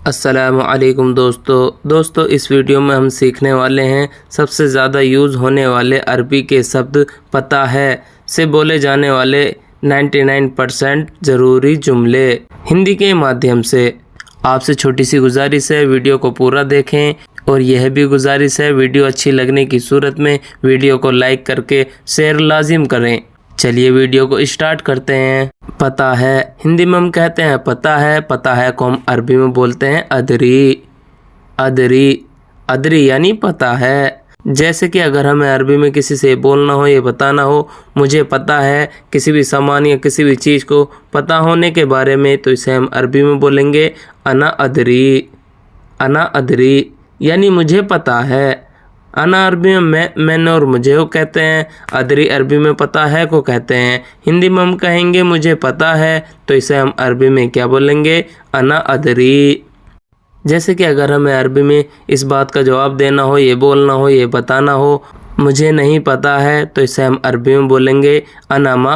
السلام علیکم دوستو اس ویڈیو میں ہم سیکھنے والے ہیں سب سے زیادہ یوز ہونے والے عربی کے شبد پتہ ہے سے بولے جانے والے 99% ضروری جملے ہندی کے مادھیم سے۔ آپ سے چھوٹی سی گزارش ہے، ویڈیو کو پورا دیکھیں، اور یہ بھی گزارش ہے ویڈیو اچھی لگنے کی صورت میں ویڈیو کو لائک کر کے شیئر لازم کریں۔ چلیے ویڈیو کو اسٹارٹ کرتے ہیں۔ پتہ ہے ہندی میں ہم کہتے ہیں پتہ ہے کو ہم عربی میں بولتے ہیں ادری یعنی پتہ ہے۔ جیسے کہ اگر ہمیں عربی میں کسی سے بولنا ہو، یہ بتانا ہو مجھے پتہ ہے کسی بھی سامان یا کسی بھی چیز کو پتہ ہونے کے بارے میں، تو اسے ہم عربی میں بولیں گے انا ادری یعنی مجھے پتہ ہے۔ انا عربی میں میں نے اور مجھے کو کہتے ہیں، ادری عربی میں پتہ ہے کو کہتے ہیں۔ ہندی میں ہم کہیں گے مجھے پتہ ہے، تو اسے ہم عربی میں کیا بولیں گے؟ انا ادری۔ جیسے کہ اگر ہمیں عربی میں اس بات کا جواب دینا ہو، یہ بولنا ہو، یہ بتانا ہو مجھے نہیں پتہ ہے، تو اسے ہم عربی میں بولیں گے انا ما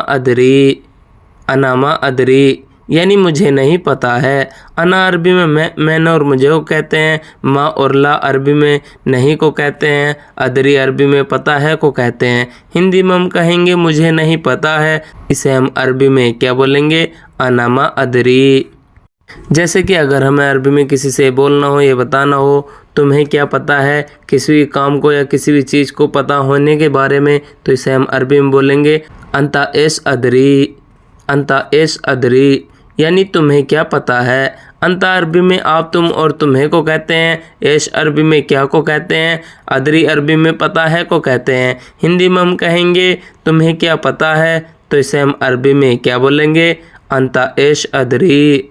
ادری یعنی مجھے نہیں پتہ ہے۔ انا عربی میں میں نے اور مجھے کو کہتے ہیں، ما اور لا عربی میں نہیں کو کہتے ہیں، ادری عربی میں پتہ ہے کو کہتے ہیں۔ ہندی میں ہم کہیں گے مجھے نہیں پتہ ہے، اسے ہم عربی میں کیا بولیں گے؟ انا ما ادری۔ جیسے کہ اگر ہمیں عربی میں کسی سے بولنا ہو، یہ بتانا ہو تمہیں کیا پتہ ہے کسی بھی کام کو یا کسی بھی چیز کو پتہ ہونے کے بارے میں، تو اسے ہم عربی میں بولیں گے انتا ایش ادری یعنی تمہیں کیا پتہ ہے۔ انتا عربی میں آپ تم اور تمہیں کو کہتے ہیں، ایش عربی میں کیا کو کہتے ہیں، ادری عربی میں پتہ ہے کو کہتے ہیں۔ ہندی میں ہم کہیں گے تمہیں کیا پتہ ہے، تو اسے ہم عربی میں کیا بولیں گے؟ انتا ایش ادری۔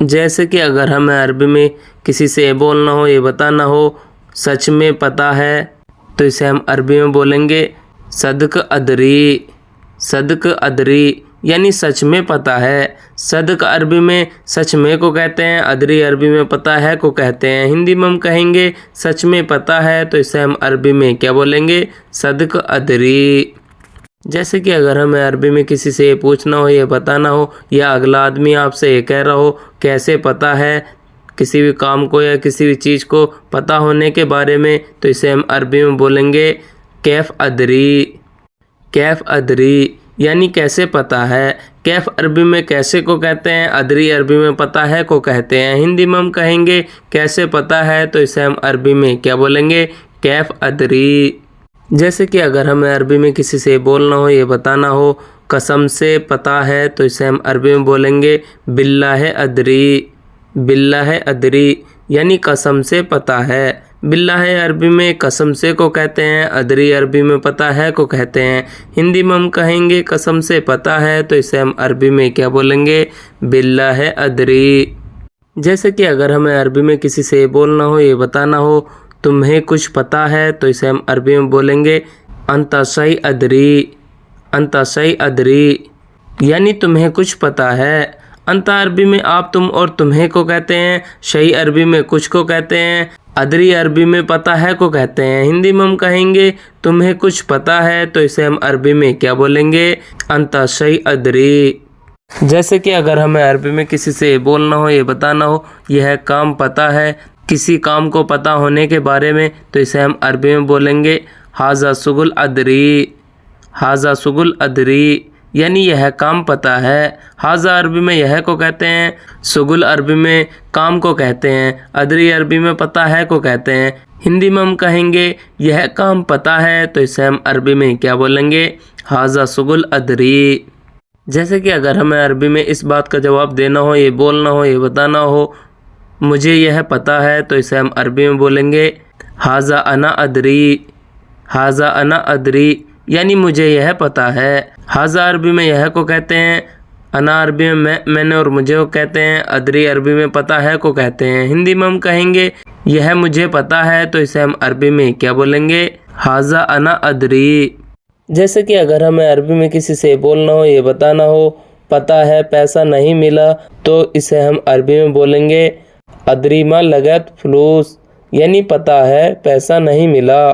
جیسے کہ اگر ہمیں عربی میں کسی سے بولنا ہو، یہ بتانا ہو سچ میں پتہ ہے، تو اسے ہم عربی میں بولیں گے صدق ادری یعنی سچ میں پتہ ہے۔ صدق عربی میں سچ میں کو کہتے ہیں، ادری عربی میں پتہ ہے کو کہتے ہیں۔ ہندی میں ہم کہیں گے سچ میں پتہ ہے، تو اسے ہم عربی میں کیا بولیں گے؟ صدق ادری۔ جیسے کہ اگر ہمیں عربی میں کسی سے یہ پوچھنا ہو، یہ بتانا ہو، یا اگلا آدمی آپ سے یہ کہہ رہا ہو کیسے پتہ ہے کسی بھی کام کو یا کسی بھی چیز کو پتہ ہونے کے بارے میں، تو اسے ہم عربی میں بولیں گے کیف ادری یعنی کیسے پتہ ہے۔ کیف عربی میں کیسے کو کہتے ہیں، ادری عربی میں پتہ ہے کو کہتے ہیں۔ ہندی میں ہم کہیں گے کیسے پتہ ہے، تو اسے ہم عربی میں کیا بولیں گے؟ کیف ادری۔ جیسے کہ اگر ہمیں عربی میں کسی سے بولنا ہو، یہ بتانا ہو قسم سے پتہ ہے، تو اسے ہم عربی میں بولیں گے باللہ ادری یعنی قسم سے پتہ ہے۔ باللہ عربی میں قسم سے کو کہتے ہیں، ادری عربی میں پتہ ہے کو کہتے ہیں۔ ہندی میں ہم کہیں گے قسم سے پتہ ہے، تو اسے ہم عربی میں کیا بولیں گے؟ باللہ ادری۔ جیسے کہ اگر ہمیں عربی میں کسی سے بولنا ہو، یہ بتانا ہو تمہیں کچھ پتہ ہے، تو اسے ہم عربی میں بولیں گے انتا شیء ادری یعنی تمہیں کچھ پتہ ہے۔ انتا عربی میں آپ تم اور تمہیں کو کہتے ہیں، شیء عربی میں کچھ کو کہتے ہیں، ادری عربی میں پتہ ہے کو کہتے ہیں۔ ہندی میں ہم کہیں گے تمہیں کچھ پتہ ہے، تو اسے ہم عربی میں کیا بولیں گے؟ انتا شیء ادری۔ جیسے کہ اگر ہمیں عربی میں کسی سے بولنا ہو، یہ بتانا ہو یہ کام پتہ ہے کسی کام کو پتہ ہونے کے بارے میں، تو اسے ہم عربی میں بولیں گے ھذا شغل ادری یعنی یہ کام پتہ ہے۔ ھذا عربی میں یہ کو کہتے ہیں، شغل عربی میں کام کو کہتے ہیں، ادری عربی میں پتہ ہے کو کہتے ہیں۔ ہندی میں ہم کہیں گے یہ کام پتہ ہے، تو اسے ہم عربی میں کیا بولیں گے؟ ھذا شغل ادری۔ جیسے کہ اگر ہمیں عربی میں اس بات کا جواب دینا ہو، یہ بولنا ہو، یہ بتانا ہو مجھے یہ پتہ ہے، تو اسے ہم عربی میں بولیں گے ھذا انا ادری یعنی مجھے یہ پتہ ہے۔ ھذا عربی میں یہ کو کہتے ہیں، انا عربی میں میں نے اور مجھے کو کہتے ہیں، ادری عربی میں پتہ ہے کو کہتے ہیں۔ ہندی میں ہم کہیں گے یہ مجھے پتہ ہے، تو اسے ہم عربی میں کیا بولیں گے؟ ھذا انا ادری۔ جیسے کہ اگر ہمیں عربی میں کسی سے بولنا ہو، یہ بتانا ہو پتہ ہے پیسہ نہیں ملا، تو اسے ہم عربی میں بولیں گے ادری ما لگت فلوس یعنی پتہ ہے پیسہ نہیں ملا۔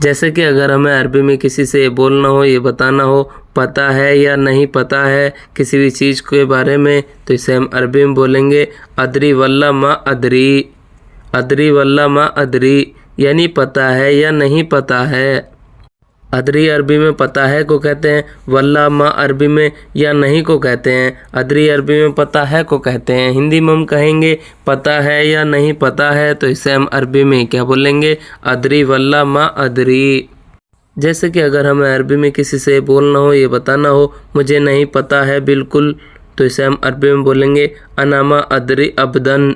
جیسے کہ اگر ہمیں عربی میں کسی سے یہ بولنا ہو، یہ بتانا ہو پتہ ہے یا نہیں پتہ ہے کسی بھی چیز کے بارے میں، تو اسے ہم عربی میں بولیں گے ادری واللہ ما ادری، ادری واللہ ما ادری، یعنی پتہ ہے یا نہیں پتہ ہے۔ ادری عربی میں پتہ ہے کو کہتے ہیں، واللہ ما عربی میں یا نہیں کو کہتے ہیں، ادری عربی میں پتہ ہے کو کہتے ہیں۔ ہندی میں ہم کہیں گے پتہ ہے یا نہیں پتہ ہے، تو اسے ہم عربی میں کیا بولیں گے؟ ادری واللہ ما ادری۔ جیسے کہ اگر ہمیں عربی میں کسی سے بولنا ہو، یہ بتانا ہو مجھے نہیں پتہ ہے بالکل، تو اسے ہم عربی میں بولیں گے انا ما ادری ابدن،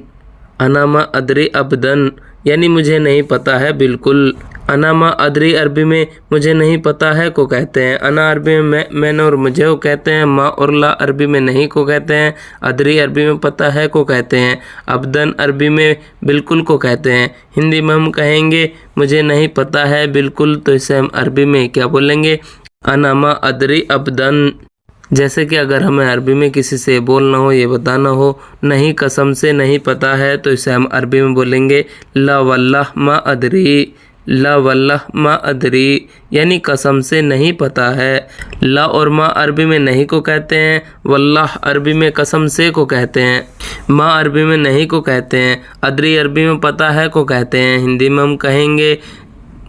انا ما ادری ابدن، یعنی مجھے نہیں پتہ ہے بالکل۔ انا ما ادری عربی میں مجھے نہیں پتہ ہے کو کہتے ہیں، انا عربی میں میں نے اور مجھے کو کہتے ہیں، ما اور لا عربی میں نہیں کو کہتے ہیں، ادری عربی میں پتہ ہے کو کہتے ہیں، ابدن عربی میں بالکل کو کہتے ہیں۔ ہندی میں ہم کہیں گے مجھے نہیں پتہ ہے بالکل، تو اسے ہم عربی میں کیا بولیں گے؟ انا ما ادری ابدن۔ جیسے کہ اگر ہمیں عربی میں کسی سے بولنا ہو، یہ بتانا ہو نہیں قسم سے نہیں پتہ ہے، تو اسے ہم عربی میں بولیں گے لا واللہ ما ادری، لا واللہ ما ادری، یعنی قسم سے نہیں پتہ ہے۔ لا اور ما عربی میں نہیں کو کہتے ہیں، واللہ عربی میں قسم سے کو کہتے ہیں، ما عربی میں نہیں کو کہتے ہیں، ادری عربی میں پتہ ہے کو کہتے ہیں۔ ہندی میں ہم کہیں گے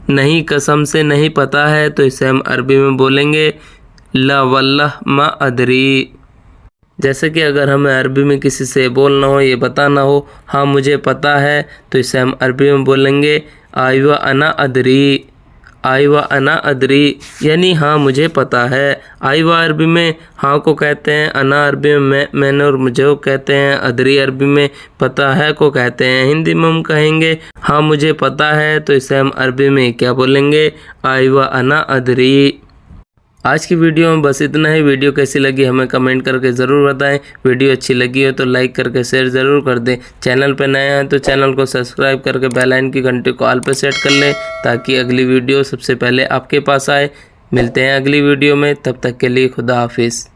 نہیں قسم سے نہیں پتہ ہے، تو اسے ہم عربی میں بولیں گے لا واللہ ما ادری۔ جیسے کہ اگر ہمیں عربی میں کسی سے بولنا ہو، یہ بتانا ہو ہاں مجھے پتہ ہے، تو اسے ہم عربی میں بولیں گے آئیوہ انا ادری، آئیوہ انا ادری، یعنی ہاں مجھے پتہ ہے۔ آئیوہ عربی میں ہاں کو کہتے ہیں، انا عربی میں میں نے اور مجھے کو کہتے ہیں، ادری عربی میں پتہ ہے کو کہتے ہیں۔ ہندی میں ہم کہیں گے ہاں مجھے پتہ ہے، تو اسے ہم عربی میں کیا بولیں گے؟ آئیوہ انا ادری۔ آج کی ویڈیو میں بس اتنا ہی۔ ویڈیو کیسی لگی ہمیں کمنٹ کر کے ضرور بتائیں۔ ویڈیو اچھی لگی ہو تو لائک کر کے شیئر ضرور کر دیں۔ چینل پہ نئے ہیں تو چینل کو سبسکرائب کر کے بیل آئکن کی گھنٹی کو آل پہ سیٹ کر لیں تاکہ اگلی ویڈیو سب سے پہلے آپ کے پاس آئے۔ ملتے ہیں اگلی ویڈیو میں، تب تک کے لیے خدا حافظ۔